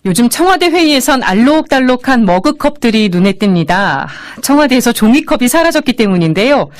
요즘 청와대 회의에선 알록달록한 머그컵들이 눈에 띕니다. 청와대에서 종이컵이 사라졌기 때문인데요.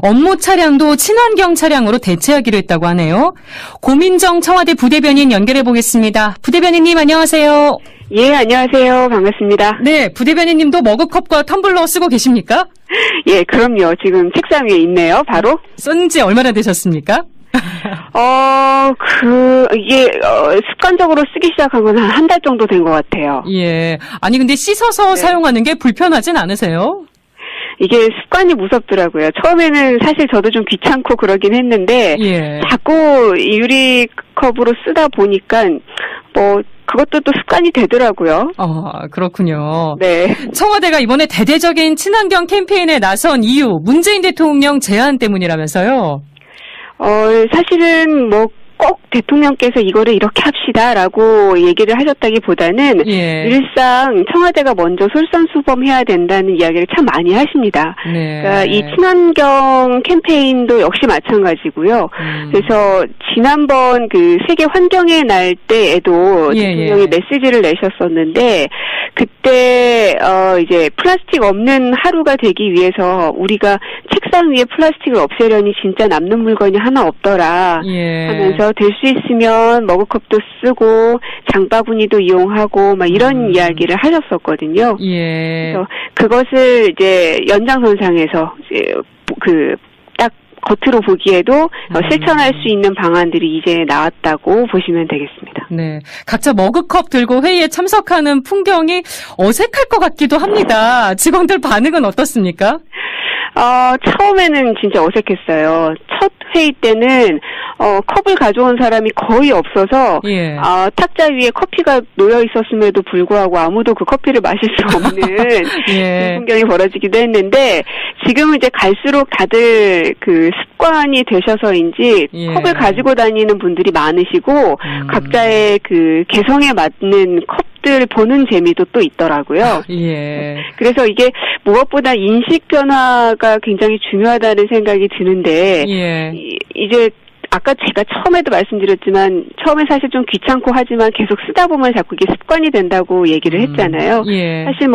업무 차량도 친환경 차량으로 대체하기로 했다고 하네요. 고민정 청와대 부대변인 연결해 보겠습니다. 부대변인님 안녕하세요. 예, 안녕하세요. 반갑습니다. 네, 부대변인님도 머그컵과 텀블러 쓰고 계십니까? 예, 그럼요. 지금 책상 위에 있네요, 바로. 쓴 지 얼마나 되셨습니까? 이게, 습관적으로 쓰기 시작한 건 한 달 정도 된 것 같아요. 예. 아니, 근데 씻어서 사용하는 게 불편하진 않으세요? 이게 습관이 무섭더라고요. 처음에는 사실 저도 좀 귀찮고 그러긴 했는데, 예. 자꾸 유리컵으로 쓰다 보니까, 그것도 또 습관이 되더라고요. 그렇군요. 네. 청와대가 이번에 대대적인 친환경 캠페인에 나선 이유, 문재인 대통령 제안 때문이라면서요? 사실은 꼭 대통령께서 이거를 이렇게 합시다라고 얘기를 하셨다기보다는 예. 일상 청와대가 먼저 솔선수범해야 된다는 이야기를 참 많이 하십니다. 네. 그러니까 이 친환경 캠페인도 역시 마찬가지고요. 그래서 지난번 그 세계 환경의 날 때에도 대통령이 메시지를 내셨었는데 그때 이제 플라스틱 없는 하루가 되기 위해서 우리가 책상 위에 플라스틱을 없애려니 진짜 남는 물건이 하나 없더라 하면서 될 수 있으면 머그컵도 쓰고 장바구니도 이용하고 막 이런 이야기를 하셨었거든요. 예. 그래서 그것을 이제 연장선상에서 딱 겉으로 보기에도 실천할 수 있는 방안들이 이제 나왔다고 보시면 되겠습니다. 네. 각자 머그컵 들고 회의에 참석하는 풍경이 어색할 것 같기도 합니다. 직원들 반응은 어떻습니까? 처음에는 진짜 어색했어요. 첫 회의 때는 컵을 가져온 사람이 거의 없어서 탁자 위에 커피가 놓여 있었음에도 불구하고 아무도 그 커피를 마실 수 없는 풍경이 벌어지기도 했는데 지금은 이제 갈수록 다들 그 습관이 되셔서인지 컵을 가지고 다니는 분들이 많으시고 각자의 그 개성에 맞는 컵들 보는 재미도 또 있더라고요. 그래서 이게 무엇보다 인식 변화가 굉장히 중요하다는 생각이 드는데 이제 아까 제가 처음에도 말씀드렸지만 처음에 사실 좀 귀찮고 하지만 계속 쓰다 보면 자꾸 이게 습관이 된다고 얘기를 했잖아요. 사실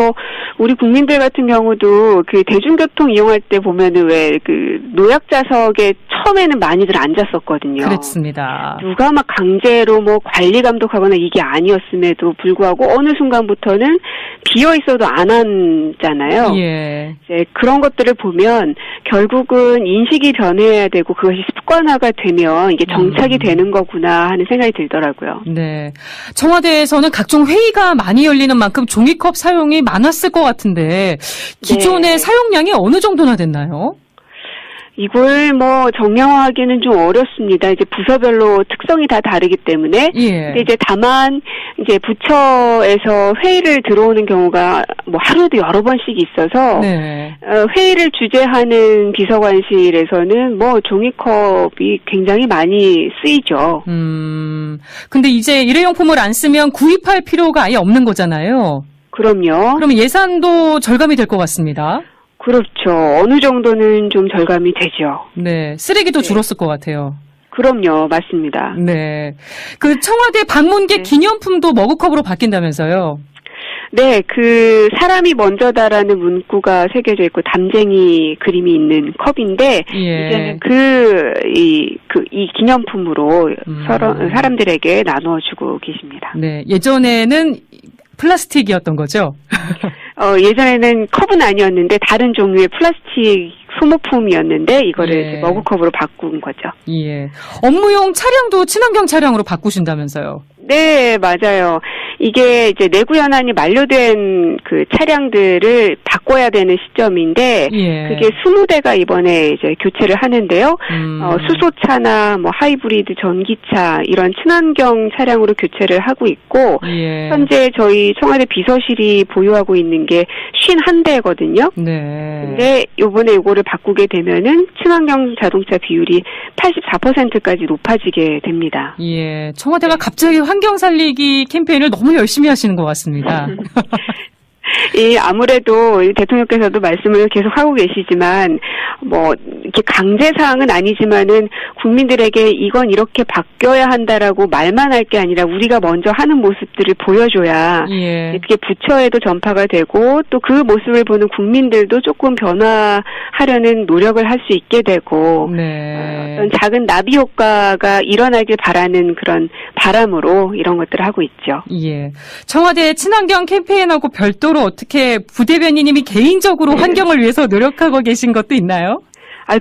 우리 국민들 같은 경우도 그 대중교통 이용할 때 보면은 왜 그 노약자석에 처음에는 많이들 앉았었거든요. 그렇습니다. 누가 막 강제로 관리 감독하거나 이게 아니었음에도 불구하고 어느 순간부터는 비어 있어도 안 앉잖아요. 이제 그런 것들을 보면 결국은 인식이 변해야 되고 그것이 습관화가 되면 이게 정착이 되는 거구나 하는 생각이 들더라고요. 네. 청와대에서는 각종 회의가 많이 열리는 만큼 종이컵 사용이 많았을 것 같은데 기존의 사용량이 어느 정도나 됐나요? 이걸 정량화하기는 좀 어렵습니다. 이제 부서별로 특성이 다 다르기 때문에. 근데 이제 다만 이제 부처에서 회의를 들어오는 경우가 하루에도 여러 번씩 있어서 회의를 주재하는 비서관실에서는 종이컵이 굉장히 많이 쓰이죠. 근데 이제 일회용품을 안 쓰면 구입할 필요가 아예 없는 거잖아요. 그럼요. 그럼 예산도 절감이 될 것 같습니다. 그렇죠. 어느 정도는 좀 절감이 되죠. 네. 쓰레기도 줄었을 것 같아요. 그럼요. 맞습니다. 네. 그 청와대 방문객 기념품도 머그컵으로 바뀐다면서요? 네. 그 사람이 먼저다라는 문구가 새겨져 있고 담쟁이 그림이 있는 컵인데 이제는 이 기념품으로 사람들에게 나눠주고 계십니다. 네. 예전에는 플라스틱이었던 거죠? 예전에는 컵은 아니었는데 다른 종류의 플라스틱 소모품이었는데 이거를 머그컵으로 바꾼 거죠. 업무용 차량도 친환경 차량으로 바꾸신다면서요? 네, 맞아요. 이게 이제 내구 연한이 만료된 그 차량들을 바꿔야 되는 시점인데 그게 20대가 이번에 이제 교체를 하는데요. 수소차나 하이브리드 전기차 이런 친환경 차량으로 교체를 하고 있고 현재 저희 청와대 비서실이 보유하고 있는 게 51대거든요. 근데 이번에 이거를 바꾸게 되면은 친환경 자동차 비율이 84%까지 높아지게 됩니다. 청와대가 갑자기 환경 살리기 캠페인을 너무 열심히 하시는 것 같습니다. 아무래도 대통령께서도 말씀을 계속 하고 계시지만, 이렇게 강제사항은 아니지만은 국민들에게 이건 이렇게 바뀌어야 한다라고 말만 할 게 아니라 우리가 먼저 하는 모습들을 보여줘야, 그게 부처에도 전파가 되고, 또 그 모습을 보는 국민들도 조금 변화하려는 노력을 할 수 있게 되고, 어떤 작은 나비 효과가 일어나길 바라는 그런 바람으로 이런 것들을 하고 있죠. 예. 청와대 친환경 캠페인하고 별도로 어떻게 부대변인님이 개인적으로 환경을 위해서 노력하고 계신 것도 있나요?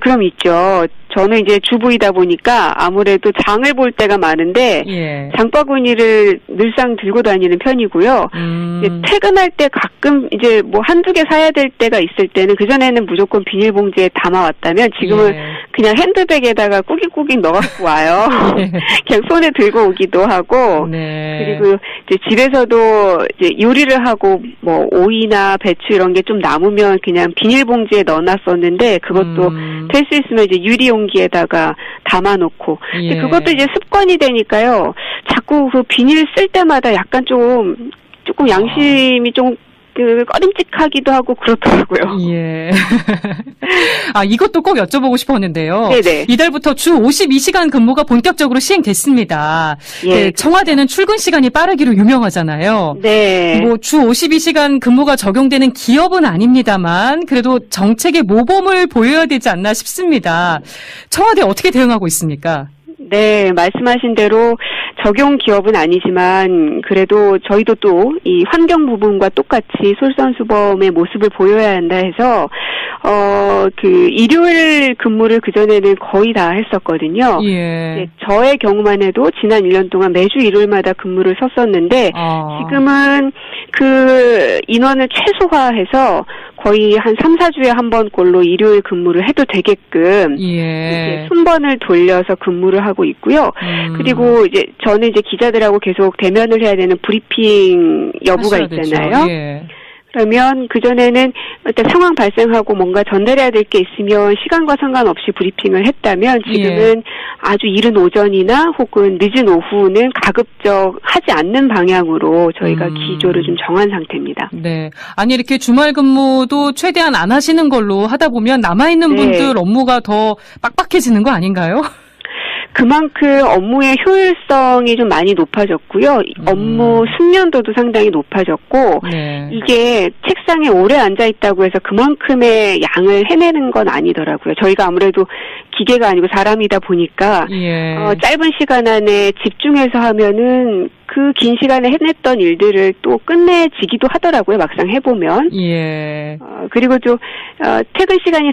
그럼 있죠. 저는 이제 주부이다 보니까 아무래도 장을 볼 때가 많은데 장바구니를 늘상 들고 다니는 편이고요. 이제 퇴근할 때 가끔 이제 한두 개 사야 될 때가 있을 때는 그전에는 무조건 비닐봉지에 담아왔다면 지금은 그냥 핸드백에다가 꾸깃꾸깃 넣어갖고 와요. 그냥 손에 들고 오기도 하고 그리고 이제 집에서도 이제 요리를 하고 오이나 배추 이런 게 좀 남으면 그냥 비닐봉지에 넣어놨었는데 그것도 될 수 있으면 이제 유리용기에다가 담아놓고 그것도 이제 습관이 되니까요. 자꾸 그 비닐 쓸 때마다 약간 조금 양심이 좀 꺼림칙하기도 하고 그렇더라고요. 예. 이것도 꼭 여쭤보고 싶었는데요. 네네. 이달부터 주 52시간 근무가 본격적으로 시행됐습니다. 청와대는 출근 시간이 빠르기로 유명하잖아요. 네. 주 52시간 근무가 적용되는 기업은 아닙니다만 그래도 정책의 모범을 보여야 되지 않나 싶습니다. 청와대 어떻게 대응하고 있습니까? 네, 말씀하신 대로 적용 기업은 아니지만 그래도 저희도 또 이 환경 부분과 똑같이 솔선수범의 모습을 보여야 한다 해서 일요일 근무를 그전에는 거의 다 했었거든요. 저의 경우만 해도 지난 1년 동안 매주 일요일마다 근무를 섰었는데 지금은 그 인원을 최소화해서 거의 한 3, 4주에 한 번꼴로 일요일 근무를 해도 되게끔 이렇게 순번을 돌려서 근무를 하고 있고요. 그리고 이제 저는 이제 기자들하고 계속 대면을 해야 되는 브리핑 여부가 있잖아요. 그러면 그전에는 일단 상황 발생하고 뭔가 전달해야 될 게 있으면 시간과 상관없이 브리핑을 했다면 지금은 아주 이른 오전이나 혹은 늦은 오후는 가급적 하지 않는 방향으로 저희가 기조를 좀 정한 상태입니다. 네. 아니 이렇게 주말 근무도 최대한 안 하시는 걸로 하다 보면 남아있는 분들 업무가 더 빡빡해지는 거 아닌가요? 그만큼 업무의 효율성이 좀 많이 높아졌고요. 업무 숙련도도 상당히 높아졌고 이게 책상에 오래 앉아 있다고 해서 그만큼의 양을 해내는 건 아니더라고요. 저희가 아무래도 기계가 아니고 사람이다 보니까 짧은 시간 안에 집중해서 하면은 그 긴 시간에 해냈던 일들을 또 끝내지기도 하더라고요. 막상 해보면. 그리고 또 퇴근 시간이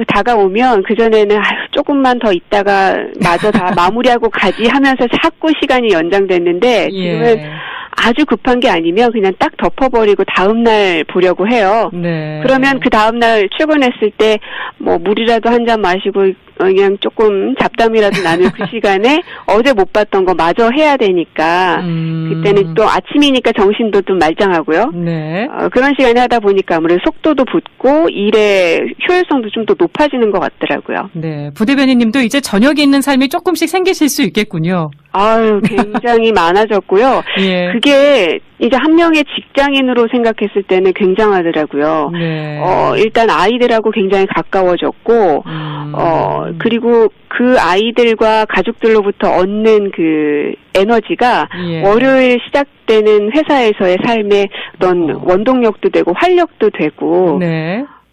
다가오면 그전에는 조금만 더 있다가 마저 다 마무리하고 가지 하면서 자꾸 시간이 연장됐는데 지금은 아주 급한 게 아니면 그냥 딱 덮어버리고 다음날 보려고 해요. 그러면 그 다음날 출근했을 때 물이라도 한 잔 마시고 그냥 조금 잡담이라도 나눌 그 시간에 어제 못 봤던 거 마저 해야 되니까 그때는 또 아침이니까 정신도 좀 말짱하고요. 그런 시간에 하다 보니까 아무래도 속도도 붙고 일의 효율성도 좀 더 높아지는 것 같더라고요. 네, 부대변인님도 이제 저녁이 있는 삶이 조금씩 생기실 수 있겠군요. 굉장히 많아졌고요. 그게 이제 한 명의 직장인으로 생각했을 때는 굉장하더라고요. 일단 아이들하고 굉장히 가까워졌고, 그리고 그 아이들과 가족들로부터 얻는 그 에너지가 월요일 시작되는 회사에서의 삶의 어떤 원동력도 되고 활력도 되고,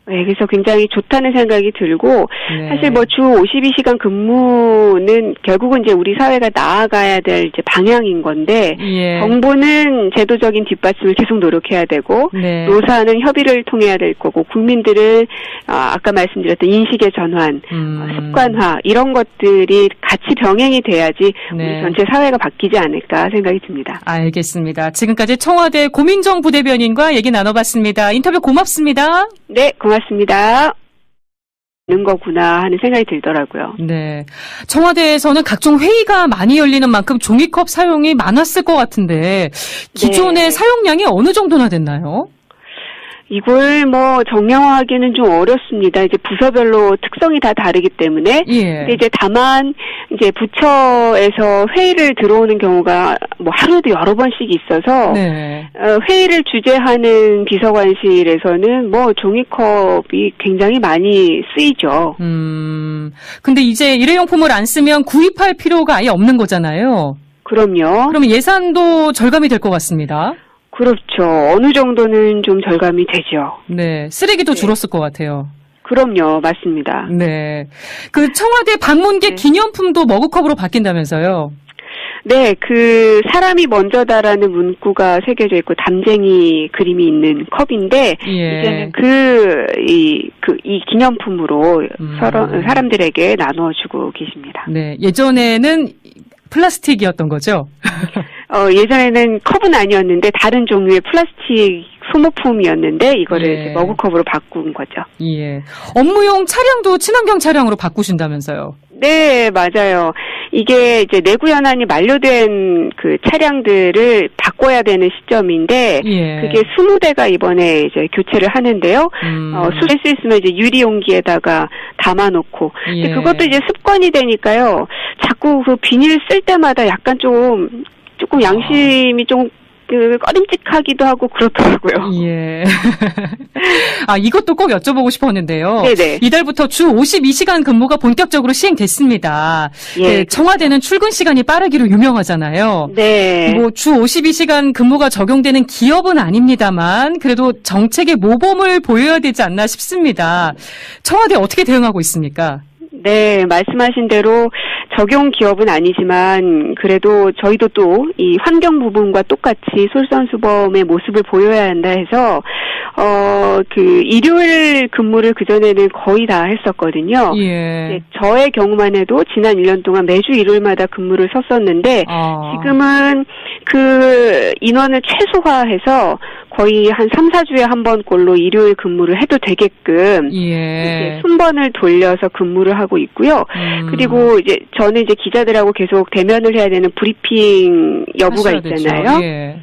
그래서 굉장히 좋다는 생각이 들고 사실 주 52시간 근무는 결국은 이제 우리 사회가 나아가야 될 이제 방향인 건데 정부는 제도적인 뒷받침을 계속 노력해야 되고 노사는 협의를 통해야 될 거고 국민들은 아까 말씀드렸던 인식의 전환, 습관화 이런 것들이 같이 병행이 돼야지 우리 전체 사회가 바뀌지 않을까 생각이 듭니다. 알겠습니다. 지금까지 청와대 고민정 부대변인과 얘기 나눠봤습니다. 인터뷰 고맙습니다. 네, 고맙습니다. 는 거구나 하는 생각이 들더라고요. 네. 청와대에서는 각종 회의가 많이 열리는 만큼 종이컵 사용이 많았을 것 같은데 기존의 사용량이 어느 정도나 됐나요? 이걸 뭐 정량화하기는 좀 어렵습니다. 이제 부서별로 특성이 다 다르기 때문에. 예. 근데 이제 다만 이제 부처에서 회의를 들어오는 경우가 뭐 하루에도 여러 번씩 있어서 네. 회의를 주재하는 비서관실에서는 뭐 종이컵이 굉장히 많이 쓰이죠. 근데 이제 일회용품을 안 쓰면 구입할 필요가 아예 없는 거잖아요. 그럼요. 그러면 예산도 절감이 될 것 같습니다. 그렇죠. 어느 정도는 좀 절감이 되죠. 네. 쓰레기도 줄었을 것 같아요. 그럼요. 맞습니다. 네. 그 청와대 방문객 기념품도 머그컵으로 바뀐다면서요? 네, 그 사람이 먼저다라는 문구가 새겨져 있고 담쟁이 그림이 있는 컵인데 예. 이제는 이 기념품으로 사람들에게 나누어주고 계십니다. 네, 예전에는 플라스틱이었던 거죠? 예전에는 컵은 아니었는데 다른 종류의 플라스틱 소모품이었는데 이거를 예. 이제 머그컵으로 바꾼 거죠. 예. 업무용 차량도 친환경 차량으로 바꾸신다면서요? 네, 맞아요. 이게 이제 내구 연한이 만료된 그 차량들을 바꿔야 되는 시점인데 예. 그게 20대가 이번에 이제 교체를 하는데요. 쓸 수 있으면 이제 유리 용기에다가 담아놓고. 근데 예. 그것도 이제 습관이 되니까요. 자꾸 그 비닐 쓸 때마다 약간 조금 양심이 좀 꺼림칙하기도 하고 그렇더라고요. 예. 이것도 꼭 여쭤보고 싶었는데요. 네네. 이달부터 주 52시간 근무가 본격적으로 시행됐습니다. 예. 네, 청와대는 출근 시간이 빠르기로 유명하잖아요. 네. 뭐 주 52시간 근무가 적용되는 기업은 아닙니다만 그래도 정책의 모범을 보여야 되지 않나 싶습니다. 청와대 어떻게 대응하고 있습니까? 네, 말씀하신 대로 적용 기업은 아니지만 그래도 저희도 또 이 환경 부분과 똑같이 솔선수범의 모습을 보여야 한다 해서 그 일요일 근무를 그전에는 거의 다 했었거든요. 예. 저의 경우만 해도 지난 1년 동안 매주 일요일마다 근무를 섰었는데 지금은 그 인원을 최소화해서 거의 한 3, 4주에 한 번꼴로 일요일 근무를 해도 되게끔 예. 순번을 돌려서 근무를 하고 있고요. 그리고 이제 저는 이제 기자들하고 계속 대면을 해야 되는 브리핑 여부가 있잖아요. 예.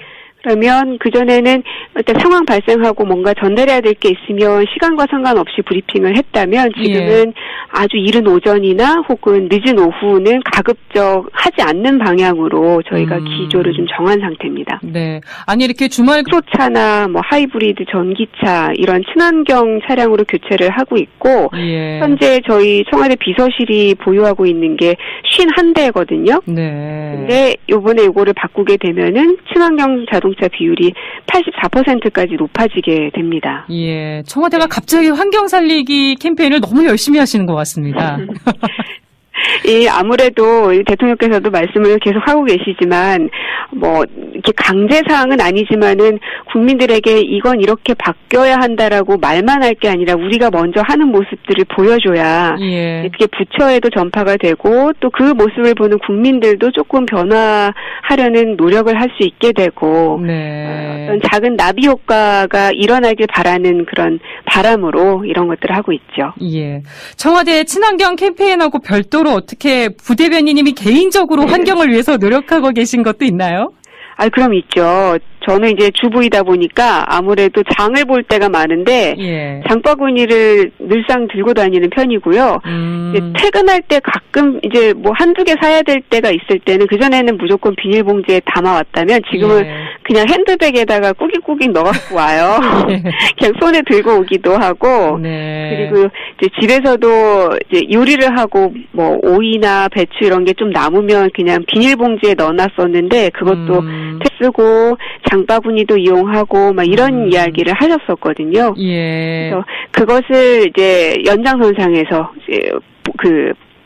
그러면 그전에는 일단 상황 발생하고 뭔가 전달해야 될 게 있으면 시간과 상관없이 브리핑을 했다면 지금은 아주 이른 오전이나 혹은 늦은 오후는 가급적 하지 않는 방향으로 저희가 기조를 좀 정한 상태입니다. 네. 아니 이렇게 주말 수소차나 뭐 하이브리드 전기차 이런 친환경 차량으로 교체를 하고 있고 예. 현재 저희 청와대 비서실이 보유하고 있는 게 51대거든요. 네. 근데 요번에 요거를 바꾸게 되면은 친환경 자동차 비율이 84%까지 높아지게 됩니다. 예, 청와대가 갑자기 환경 살리기 캠페인을 너무 열심히 하시는 것 같습니다. 아무래도 대통령께서도 말씀을 계속 하고 계시지만 뭐 이렇게 강제 사항은 아니지만은 국민들에게 이건 이렇게 바뀌어야 한다라고 말만 할 게 아니라 우리가 먼저 하는 모습들을 보여줘야 예. 그게 부처에도 전파가 되고 또 그 모습을 보는 국민들도 조금 변화하려는 노력을 할 수 있게 되고 네. 어떤 작은 나비 효과가 일어나길 바라는 그런 바람으로 이런 것들을 하고 있죠. 예. 청와대 친환경 캠페인하고 별도로 어떻게 부대변인님이 개인적으로 환경을 위해서 노력하고 계신 것도 있나요? 그럼 있죠. 저는 이제 주부이다 보니까 아무래도 장을 볼 때가 많은데 예. 장바구니를 늘상 들고 다니는 편이고요. 이제 퇴근할 때 가끔 이제 뭐 한두 개 사야 될 때가 있을 때는 그전에는 무조건 비닐봉지에 담아왔다면 지금은 그냥 핸드백에다가 꾸깃꾸깃 넣어갖고 와요. 그냥 손에 들고 오기도 하고 그리고 이제 집에서도 이제 요리를 하고 뭐 오이나 배추 이런 게 좀 남으면 그냥 비닐봉지에 넣어놨었는데 그것도 쓰고 장바구니도 이용하고 막 이런 이야기를 하셨었거든요. 예. 그래서 그것을 이제 연장선상에서 이제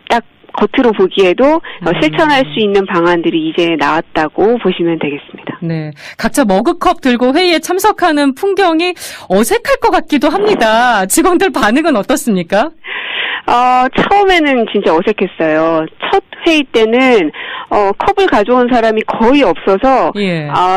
딱 겉으로 보기에도 실천할 수 있는 방안들이 이제 나왔다고 보시면 되겠습니다. 네. 각자 머그컵 들고 회의에 참석하는 풍경이 어색할 것 같기도 합니다. 직원들 반응은 어떻습니까? 처음에는 진짜 어색했어요. 첫 회의 때는 컵을 가져온 사람이 거의 없어서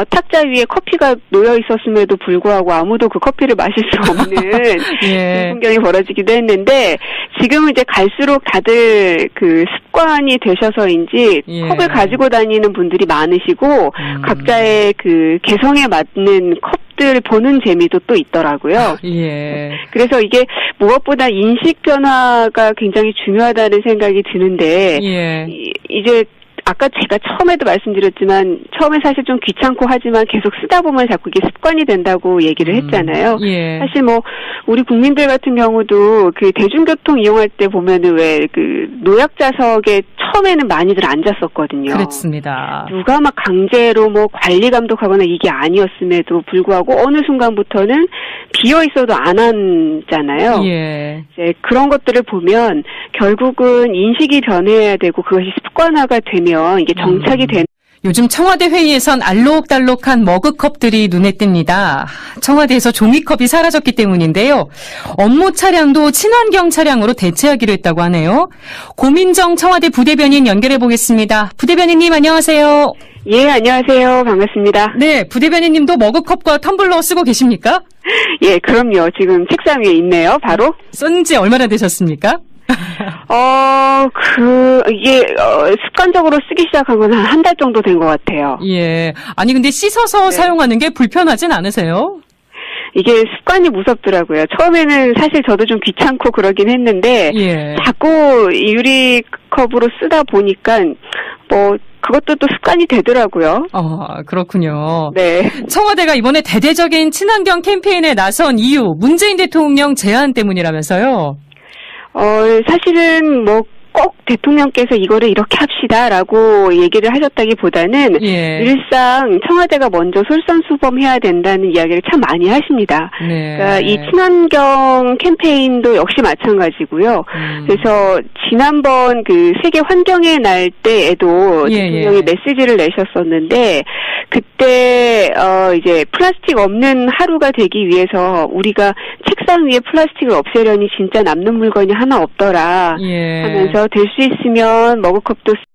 탁자 위에 커피가 놓여 있었음에도 불구하고 아무도 그 커피를 마실 수 없는 풍경이 벌어지기도 했는데 지금은 이제 갈수록 다들 그 습관이 되셔서인지 컵을 가지고 다니는 분들이 많으시고 각자의 그 개성에 맞는 컵 것들 보는 재미도 또 있더라고요. 예. 그래서 이게 무엇보다 인식 변화가 굉장히 중요하다는 생각이 드는데, 예. 이제 아까 제가 처음에도 말씀드렸지만 처음에 사실 좀 귀찮고 하지만 계속 쓰다 보면 자꾸 이게 습관이 된다고 얘기를 했잖아요. 예. 사실 뭐 우리 국민들 같은 경우도 그 대중교통 이용할 때 보면은 왜 그 노약자석에 처음에는 많이들 앉았었거든요. 그렇습니다. 누가 막 강제로 뭐 관리 감독하거나 이게 아니었음에도 불구하고 어느 순간부터는 비어 있어도 안 앉잖아요. 예. 이제 그런 것들을 보면 결국은 인식이 변해야 되고 그것이 습관화가 되면 이게 정착이 되는. 요즘 청와대 회의에선 알록달록한 머그컵들이 눈에 띕니다. 청와대에서 종이컵이 사라졌기 때문인데요. 업무 차량도 친환경 차량으로 대체하기로 했다고 하네요. 고민정 청와대 부대변인 연결해 보겠습니다. 부대변인님 안녕하세요. 예, 안녕하세요. 반갑습니다. 네, 부대변인님도 머그컵과 텀블러 쓰고 계십니까? 예, 그럼요. 지금 책상 위에 있네요. 바로. 쓴 지 얼마나 되셨습니까? 이게 습관적으로 쓰기 시작한 건 한 달 정도 된 것 같아요. 예. 아니, 근데 씻어서 사용하는 게 불편하진 않으세요? 이게 습관이 무섭더라고요. 처음에는 사실 저도 좀 귀찮고 그러긴 했는데, 예. 자꾸 유리컵으로 쓰다 보니까, 그것도 또 습관이 되더라고요. 그렇군요. 네. 청와대가 이번에 대대적인 친환경 캠페인에 나선 이유, 문재인 대통령 제안 때문이라면서요? 사실은 꼭 대통령께서 이거를 이렇게 합시다라고 얘기를 하셨다기보다는 예. 늘상 청와대가 먼저 솔선수범해야 된다는 이야기를 참 많이 하십니다. 네. 그러니까 이 친환경 캠페인도 역시 마찬가지고요. 그래서 지난번 그 세계 환경의 날 때에도 대통령이 메시지를 내셨었는데 그때 이제 플라스틱 없는 하루가 되기 위해서 우리가 책상 위에 플라스틱을 없애려니 진짜 남는 물건이 하나 없더라 하면서 될 수 있으면 머그컵도